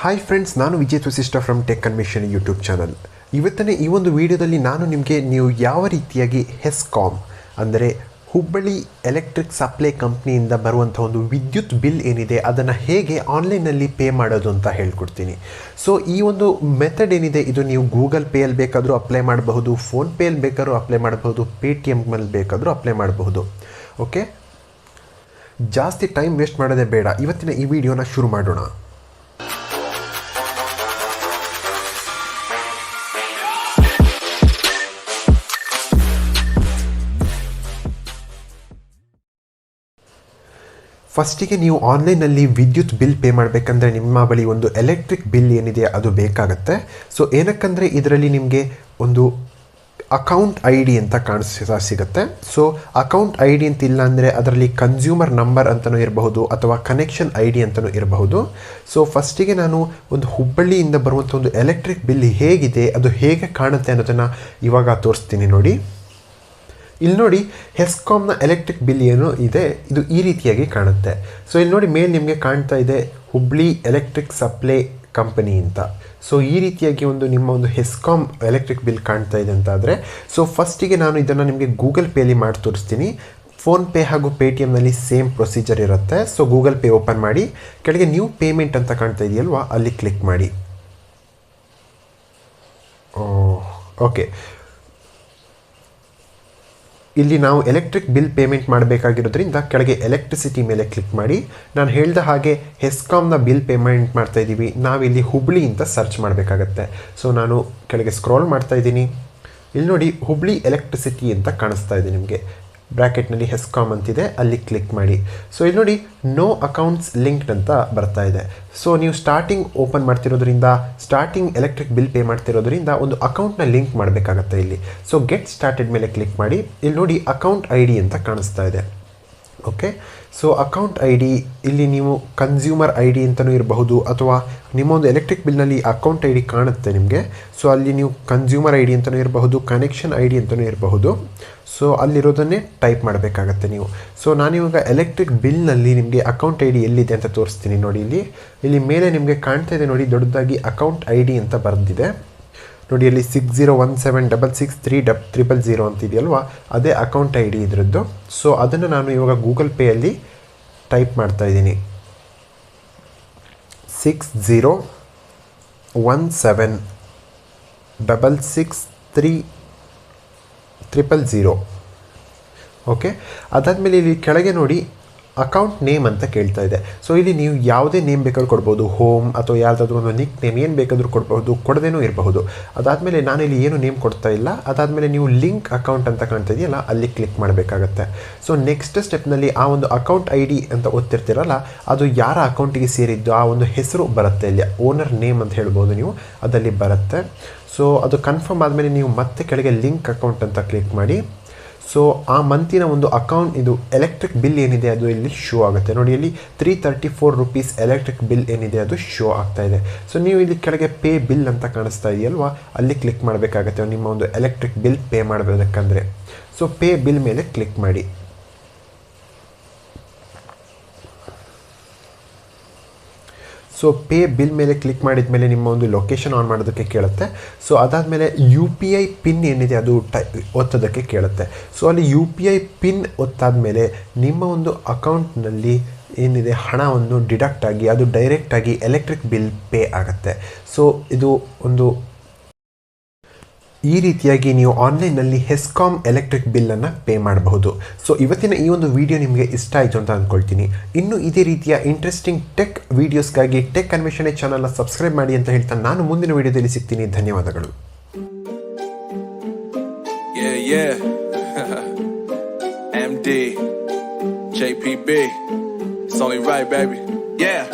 Hi friends, ನಾನು Vijay Vasishtha from tech ಅನ್ವೇಷಣೆ YouTube channel. ಇವತ್ತಿನ ಈ ಒಂದು ವಿಡಿಯೋದಲ್ಲಿ ನಾನು ನಿಮಗೆ ನೀವು ಯಾವ ರೀತಿಯಾಗಿ ಹೆಸ್ಕಾಮ್ ಅಂದರೆ ಹುಬ್ಬಳ್ಳಿ ಎಲೆಕ್ಟ್ರಿಕ್ ಸಪ್ಲೈ ಕಂಪ್ನಿಯಿಂದ ಬರುವಂಥ ಒಂದು ವಿದ್ಯುತ್ ಬಿಲ್ ಏನಿದೆ ಅದನ್ನು ಹೇಗೆ ಆನ್ಲೈನಲ್ಲಿ ಪೇ ಮಾಡೋದು ಅಂತ ಹೇಳ್ಕೊಡ್ತೀನಿ. ಸೊ ಈ ಒಂದು ಮೆಥಡ್ ಏನಿದೆ ಇದು ನೀವು ಗೂಗಲ್ ಪೇಯಲ್ಲಿ ಬೇಕಾದರೂ ಅಪ್ಲೈ ಮಾಡಬಹುದು, ಫೋನ್ಪೇಯಲ್ಲಿ ಬೇಕಾದ್ರೂ ಅಪ್ಲೈ ಮಾಡಬಹುದು, ಪೇಟಿಎಮ್ನಲ್ಲಿ ಬೇಕಾದರೂ ಅಪ್ಲೈ ಮಾಡಬಹುದು. ಓಕೆ, ಜಾಸ್ತಿ ಟೈಮ್ ವೇಸ್ಟ್ ಮಾಡೋದೇ ಬೇಡ, ಇವತ್ತಿನ ಈ ವಿಡಿಯೋನ ಶುರು ಮಾಡೋಣ. ಫಸ್ಟಿಗೆ ನೀವು ಆನ್ಲೈನಲ್ಲಿ ವಿದ್ಯುತ್ ಬಿಲ್ ಪೇ ಮಾಡಬೇಕಂದ್ರೆ ನಿಮ್ಮ ಬಳಿ ಒಂದು ಎಲೆಕ್ಟ್ರಿಕ್ ಬಿಲ್ ಏನಿದೆ ಅದು ಬೇಕಾಗುತ್ತೆ. ಸೊ ಏನಕ್ಕಂದರೆ ಇದರಲ್ಲಿ ನಿಮಗೆ ಒಂದು ಅಕೌಂಟ್ ಐ ಡಿ ಅಂತ ಸಿಗುತ್ತೆ. ಸೊ ಅಕೌಂಟ್ ಐ ಡಿ ಅಂತ ಇಲ್ಲ ಅಂದರೆ ಅದರಲ್ಲಿ ಕನ್ಸ್ಯೂಮರ್ ನಂಬರ್ ಅಂತಲೂ ಇರಬಹುದು ಅಥವಾ ಕನೆಕ್ಷನ್ ಐ ಡಿ ಅಂತಲೂ ಇರಬಹುದು. ಸೊ ಫಸ್ಟಿಗೆ ನಾನು ಒಂದು ಹುಬ್ಬಳ್ಳಿಯಿಂದ ಬರುವಂಥ ಒಂದು ಎಲೆಕ್ಟ್ರಿಕ್ ಬಿಲ್ ಹೇಗಿದೆ, ಅದು ಹೇಗೆ ಕಾಣುತ್ತೆ ಅನ್ನೋದನ್ನು ಇವಾಗ ತೋರಿಸ್ತೀನಿ ನೋಡಿ. ಇಲ್ಲಿ ನೋಡಿ, ಹೆಸ್ಕಾಮ್ನ ಎಲೆಕ್ಟ್ರಿಕ್ ಬಿಲ್ ಏನು ಇದೆ ಇದು ಈ ರೀತಿಯಾಗಿ ಕಾಣುತ್ತೆ. ಸೊ ಇಲ್ಲಿ ನೋಡಿ, ಮೇಲೆ ನಿಮಗೆ ಕಾಣ್ತಾ ಇದೆ ಹುಬ್ಳಿ ಎಲೆಕ್ಟ್ರಿಕ್ ಸಪ್ಲೈ ಕಂಪನಿ ಅಂತ. ಸೊ ಈ ರೀತಿಯಾಗಿ ನಿಮ್ಮ ಒಂದು ಹೆಸ್ಕಾಮ್ ಎಲೆಕ್ಟ್ರಿಕ್ ಬಿಲ್ ಕಾಣ್ತಾ ಇದೆ ಅಂತ ಆದರೆ, ಸೊ ಫಸ್ಟಿಗೆ ನಾನು ಇದನ್ನು ನಿಮಗೆ ಗೂಗಲ್ ಪೇಲಿ ಮಾಡಿ ತೋರಿಸ್ತೀನಿ. ಫೋನ್ಪೇ ಹಾಗೂ ಪೇಟಿಎಮ್ನಲ್ಲಿ ಸೇಮ್ ಪ್ರೊಸೀಜರ್ ಇರುತ್ತೆ. ಸೊ ಗೂಗಲ್ ಪೇ ಓಪನ್ ಮಾಡಿ, ಕೆಳಗೆ ನ್ಯೂ ಪೇಮೆಂಟ್ ಅಂತ ಕಾಣ್ತಾ ಇದೆಯಲ್ವಾ, ಅಲ್ಲಿ ಕ್ಲಿಕ್ ಮಾಡಿ. ಓಕೆ, ಇಲ್ಲಿ ನಾವು ಎಲೆಕ್ಟ್ರಿಕ್ ಬಿಲ್ ಪೇಮೆಂಟ್ ಮಾಡಬೇಕಾಗಿರೋದ್ರಿಂದ ಕೆಳಗೆ ಎಲೆಕ್ಟ್ರಿಸಿಟಿ ಮೇಲೆ ಕ್ಲಿಕ್ ಮಾಡಿ. ನಾನು ಹೇಳಿದ ಹಾಗೆ ಹೆಸ್ಕಾಮ್ನ ಬಿಲ್ ಪೇಮೆಂಟ್ ಮಾಡ್ತಾ ಇದ್ದೀವಿ, ನಾವಿಲ್ಲಿ ಹುಬ್ಳಿ ಅಂತ ಸರ್ಚ್ ಮಾಡಬೇಕಾಗತ್ತೆ. ಸೊ ನಾನು ಕೆಳಗೆ ಸ್ಕ್ರೋಲ್ ಮಾಡ್ತಾ ಇದ್ದೀನಿ. ಇಲ್ಲಿ ನೋಡಿ, ಹುಬ್ಳಿ ಎಲೆಕ್ಟ್ರಿಸಿಟಿ ಅಂತ ಕಾಣಿಸ್ತಾ ಇದೆ ನಿಮಗೆ, ಬ್ರ್ಯಾಕೆಟ್ನಲ್ಲಿ ಹೆಸ್ಕಾಮ್ ಅಂತಿದೆ, ಅಲ್ಲಿ ಕ್ಲಿಕ್ ಮಾಡಿ. ಸೊ ಇಲ್ಲಿ ನೋಡಿ, ನೋ ಅಕೌಂಟ್ಸ್ ಲಿಂಕ್ಡ್ ಅಂತ ಬರ್ತಾ ಇದೆ. ಸೊ ನೀವು ಸ್ಟಾರ್ಟಿಂಗ್ ಓಪನ್ ಮಾಡ್ತಿರೋದ್ರಿಂದ, ಸ್ಟಾರ್ಟಿಂಗ್ ಎಲೆಕ್ಟ್ರಿಕ್ ಬಿಲ್ ಪೇ ಮಾಡ್ತಿರೋದ್ರಿಂದ ಒಂದು ಅಕೌಂಟ್ನ ಲಿಂಕ್ ಮಾಡಬೇಕಾಗತ್ತೆ ಇಲ್ಲಿ. ಸೊ ಗೆಟ್ ಸ್ಟಾರ್ಟೆಡ್ ಮೇಲೆ ಕ್ಲಿಕ್ ಮಾಡಿ. ಇಲ್ಲಿ ನೋಡಿ, ಅಕೌಂಟ್ ಐ ಡಿ ಅಂತ ಕಾಣಿಸ್ತಾ ಇದೆ. Okay, so account I D ಇಲ್ಲಿ ನೀವು ಕನ್ಸ್ಯೂಮರ್ ಐ ಡಿ ಅಂತಲೂ ಇರಬಹುದು ಅಥವಾ ನಿಮ್ಮೊಂದು ಎಲೆಕ್ಟ್ರಿಕ್ ಬಿಲ್ನಲ್ಲಿ ಅಕೌಂಟ್ ಐ ಡಿ ಕಾಣುತ್ತೆ ನಿಮಗೆ. ಸೊ ಅಲ್ಲಿ ನೀವು ಕನ್ಸ್ಯೂಮರ್ ಐ ಡಿ ಅಂತಲೂ ಇರಬಹುದು, ಕನೆಕ್ಷನ್ ಐ ಡಿ ಅಂತಲೂ ಇರಬಹುದು. ಸೊ ಅಲ್ಲಿರೋದನ್ನೇ ಟೈಪ್ ಮಾಡಬೇಕಾಗತ್ತೆ ನೀವು. ಸೊ ನಾನಿವಾಗ ಎಲೆಕ್ಟ್ರಿಕ್ ಬಿಲ್ನಲ್ಲಿ ನಿಮಗೆ ಅಕೌಂಟ್ ಐ ಡಿ ಎಲ್ಲಿದೆ ಅಂತ ತೋರಿಸ್ತೀನಿ ನೋಡಿ. ಇಲ್ಲಿ ಮೇಲೆ ನಿಮಗೆ ಕಾಣ್ತಾ ಇದೆ ನೋಡಿ, ದೊಡ್ಡದಾಗಿ ಅಕೌಂಟ್ ಐ ಡಿ ಅಂತ ಬರೆದಿದೆ ನೋಡಿ. ಅಲ್ಲಿ 6017663300 ಅಂತಿದೆಯಲ್ವಾ, ಅದೇ ಅಕೌಂಟ್ ಐ ಡಿ ಇದರದ್ದು. ಸೊ ಅದನ್ನು ನಾನು ಇವಾಗ ಗೂಗಲ್ ಪೇಯಲ್ಲಿ ಟೈಪ್ ಮಾಡ್ತಾ ಇದ್ದೀನಿ. 6017663300. ಓಕೆ, ಅದಾದಮೇಲೆ ಇಲ್ಲಿ ಕೆಳಗೆ ನೋಡಿ, ಅಕೌಂಟ್ ನೇಮ್ ಅಂತ ಕೇಳ್ತಾ ಇದೆ. ಸೊ ಇಲ್ಲಿ ನೀವು ಯಾವುದೇ ನೇಮ್ ಬೇಕಾದ್ರೂ ಕೊಡ್ಬೋದು, ಹೋಮ್ ಅಥವಾ ಯಾವುದಾದ್ರೂ ಒಂದು ನಿಕ್ ನೇಮ್ ಏನು ಬೇಕಾದರೂ ಕೊಡ್ಬೋದು, ಕೊಡದೇನೂ ಇರಬಹುದು. ಅದಾದಮೇಲೆ ನಾನಿಲ್ಲಿ ಏನು ನೇಮ್ ಕೊಡ್ತಾ ಇಲ್ಲ. ಅದಾದಮೇಲೆ ನೀವು ಲಿಂಕ್ ಅಕೌಂಟ್ ಅಂತ ಕಾಣ್ತಾ ಇದೆಯಲ್ಲ, ಅಲ್ಲಿ ಕ್ಲಿಕ್ ಮಾಡಬೇಕಾಗತ್ತೆ. ಸೊ ನೆಕ್ಸ್ಟ್ ಸ್ಟೆಪ್ನಲ್ಲಿ ಆ ಒಂದು ಅಕೌಂಟ್ ಐ ಡಿ ಅಂತ ಓದ್ತಿರ್ತೀರಲ್ಲ, ಅದು ಯಾರ ಅಕೌಂಟಿಗೆ ಸೇರಿದ್ದು ಆ ಒಂದು ಹೆಸರು ಬರುತ್ತೆ ಇಲ್ಲಿ, ಓನರ್ ನೇಮ್ ಅಂತ ಹೇಳ್ಬೋದು ನೀವು, ಅದಲ್ಲಿ ಬರುತ್ತೆ. ಸೊ ಅದು ಕನ್ಫರ್ಮ್ ಆದಮೇಲೆ ನೀವು ಮತ್ತೆ ಕೆಳಗೆ ಲಿಂಕ್ ಅಕೌಂಟ್ ಅಂತ ಕ್ಲಿಕ್ ಮಾಡಿ. ಸೊ ಆ ಮಂತಿನ ಒಂದು ಅಕೌಂಟ್, ಇದು ಎಲೆಕ್ಟ್ರಿಕ್ ಬಿಲ್ ಏನಿದೆ ಅದು ಇಲ್ಲಿ ಶೋ ಆಗುತ್ತೆ ನೋಡಿ. ಇಲ್ಲಿ 334 ರೂಪೀಸ್ ಎಲೆಕ್ಟ್ರಿಕ್ ಬಿಲ್ ಏನಿದೆ ಅದು ಶೋ ಆಗ್ತಾ ಇದೆ. ಸೊ ನೀವು ಇಲ್ಲಿ ಕೆಳಗೆ ಪೇ ಬಿಲ್ ಅಂತ ಕಾಣಿಸ್ತಾ ಇದೆಯಲ್ವಾ, ಅಲ್ಲಿ ಕ್ಲಿಕ್ ಮಾಡಬೇಕಾಗತ್ತೆ ನಿಮ್ಮ ಒಂದು ಎಲೆಕ್ಟ್ರಿಕ್ ಬಿಲ್ ಪೇ ಮಾಡಬೇಕಂದ್ರೆ. ಸೊ ಪೇ ಬಿಲ್ ಮೇಲೆ ಕ್ಲಿಕ್ ಮಾಡಿ. ಸೊ ಪೇ ಬಿಲ್ ಮೇಲೆ ಕ್ಲಿಕ್ ಮಾಡಿದ ಮೇಲೆ ನಿಮ್ಮ ಒಂದು ಲೊಕೇಶನ್ ಆನ್ ಮಾಡೋದಕ್ಕೆ ಕೇಳುತ್ತೆ. ಸೊ ಅದಾದಮೇಲೆ ಯು ಪಿ ಐ ಪಿನ್ ಏನಿದೆ ಅದು ಒತ್ತೋದಕ್ಕೆ ಕೇಳುತ್ತೆ. ಸೊ ಅಲ್ಲಿ ಯು ಪಿ ಐ ಪಿನ್ ಒತ್ತಾದಮೇಲೆ ನಿಮ್ಮ ಒಂದು ಅಕೌಂಟ್ನಲ್ಲಿ ಏನಿದೆ ಹಣವನ್ನು ಡಿಡಕ್ಟ್ ಆಗಿ ಅದು ಡೈರೆಕ್ಟಾಗಿ ಎಲೆಕ್ಟ್ರಿಕ್ ಬಿಲ್ ಪೇ ಆಗುತ್ತೆ. ಸೊ ಇದು ಒಂದು ಈ ರೀತಿಯಾಗಿ ನೀವು ಆನ್ಲೈನಲ್ಲಿ ಹೆಸ್ಕಾಮ್ ಎಲೆಕ್ಟ್ರಿಕ್ ಬಿಲ್ಲನ್ನು ಪೇ ಮಾಡಬಹುದು. ಸೊ ಇವತ್ತಿನ ಈ ಒಂದು ವಿಡಿಯೋ ನಿಮಗೆ ಇಷ್ಟ ಆಯಿತು ಅಂತ ಅಂದ್ಕೊಳ್ತೀನಿ. ಇನ್ನು ಇದೇ ರೀತಿಯ ಇಂಟ್ರೆಸ್ಟಿಂಗ್ ಟೆಕ್ ವಿಡಿಯೋಸ್ಗಾಗಿ ಟೆಕ್ ಅನ್ವೇಷಣೆ ಚಾನಲ್ನ ಸಬ್ಸ್ಕ್ರೈಬ್ ಮಾಡಿ ಅಂತ ಹೇಳ್ತಾ ನಾನು ಮುಂದಿನ ವಿಡಿಯೋದಲ್ಲಿ ಸಿಗ್ತೀನಿ. ಧನ್ಯವಾದಗಳು. MD JPB, it's only right, baby. Yeah.